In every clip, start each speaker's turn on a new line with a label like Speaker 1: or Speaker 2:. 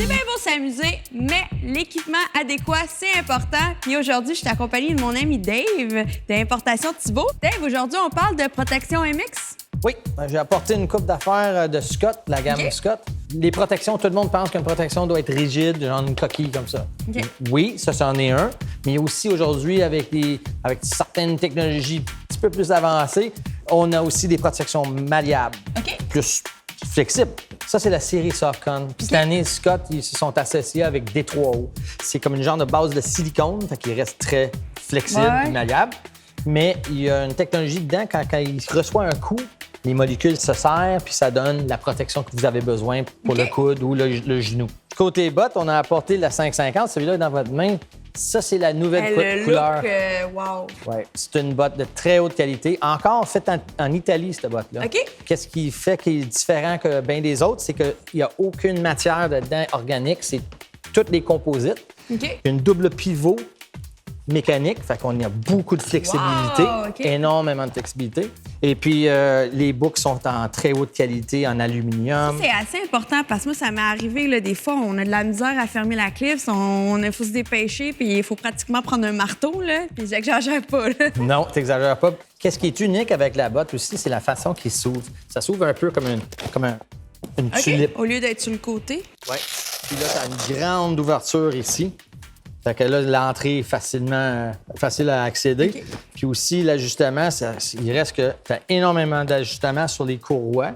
Speaker 1: C'est bien beau s'amuser, mais l'équipement adéquat, c'est important. Puis aujourd'hui, je suis accompagnée de mon ami Dave de Importation Thibault. Dave, aujourd'hui, on parle de protection MX.
Speaker 2: Oui, j'ai apporté une coupe d'affaires de Scott, la gamme Scott. Les protections, tout le monde pense qu'une protection doit être rigide, genre une coquille comme ça. Oui, ça, c'en est un. Mais aussi aujourd'hui, avec certaines technologies un petit peu plus avancées, on a aussi des protections malléables, plus flexibles. Ça, c'est la série Softcon. Puis cette année, Scott, ils se sont associés avec D3O. C'est comme une genre de base de silicone, fait qu'il reste très flexible et malléable. Mais il y a une technologie dedans, quand il reçoit un coup, les molécules se serrent, puis ça donne la protection que vous avez besoin pour le coude ou le genou. Côté bottes, on a apporté la 550. Celui-là est dans votre main. Ça, c'est la nouvelle couleur.
Speaker 1: Wow!
Speaker 2: Ouais, c'est une botte de très haute qualité. Encore faite en Italie, cette botte-là. Qu'est-ce qui fait qu'il est différent que bien des autres? C'est qu'il n'y a aucune matière dedans organique. C'est toutes les composites. Une double pivot mécanique, fait qu'on a beaucoup de flexibilité, énormément de flexibilité. Et puis, les boucles sont en très haute qualité, en aluminium.
Speaker 1: Ça, c'est assez important parce que moi, ça m'est arrivé, là, des fois, on a de la misère à fermer la clip, il faut se dépêcher, puis il faut pratiquement prendre un marteau, là, puis j'exagère pas, là.
Speaker 2: Non, t'exagères pas. Qu'est-ce qui est unique avec la botte aussi, c'est la façon qu'il s'ouvre. Ça s'ouvre un peu comme une tulipe.
Speaker 1: Au lieu d'être sur le côté.
Speaker 2: Oui. Puis là, t'as une grande ouverture ici. Fait que là, l'entrée est facile à accéder. Puis aussi, l'ajustement, il reste que tu as énormément d'ajustements sur les courroies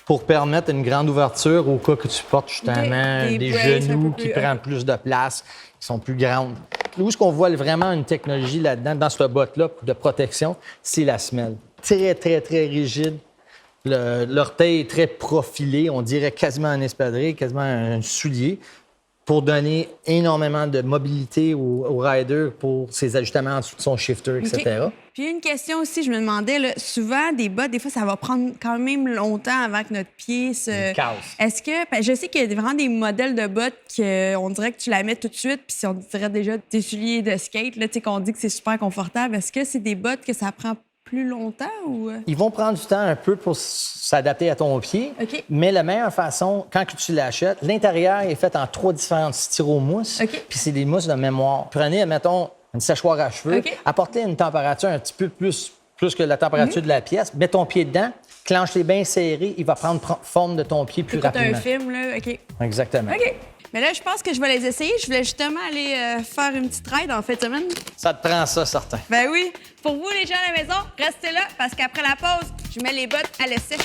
Speaker 2: pour permettre une grande ouverture au cas que tu portes justement des genoux qui prennent plus de place, qui sont plus grandes. Où est-ce qu'on voit vraiment une technologie là-dedans, dans cette botte-là de protection, c'est la semelle. Très, très, très rigide. L'orteil est très profilé, on dirait quasiment un espadrille, quasiment un soulier, pour donner énormément de mobilité au rider pour ses ajustements en dessous de son shifter, etc.
Speaker 1: Puis une question aussi, je me demandais, là, souvent, des bottes, des fois, ça va prendre quand même longtemps avant que notre pied se...
Speaker 2: casse.
Speaker 1: Est-ce que... je sais qu'il y a vraiment des modèles de bottes qu'on dirait que tu la mets tout de suite, puis si on dirait déjà des souliers de skate, là, tu sais, qu'on dit que c'est super confortable. Est-ce que c'est des bottes que ça prend plus longtemps ou...
Speaker 2: Ils vont prendre du temps un peu pour s'adapter à ton pied, mais la meilleure façon, quand que tu l'achètes, l'intérieur est fait en 3 différentes styromousse, puis c'est des mousses de mémoire. Prenez, mettons, une séchoir à cheveux, apportez une température un petit peu plus que la température de la pièce, mets ton pied dedans, clenche-les bien serrés, il va prendre forme de ton pied plus rapidement.
Speaker 1: un film, là,
Speaker 2: Exactement.
Speaker 1: Mais là, je pense que je vais les essayer. Je voulais justement aller faire une petite ride en fin de semaine.
Speaker 2: Ça te prend ça, certain.
Speaker 1: Ben oui. Pour vous, les gens à la maison, restez là parce qu'après la pause, je mets les bottes à l'essai.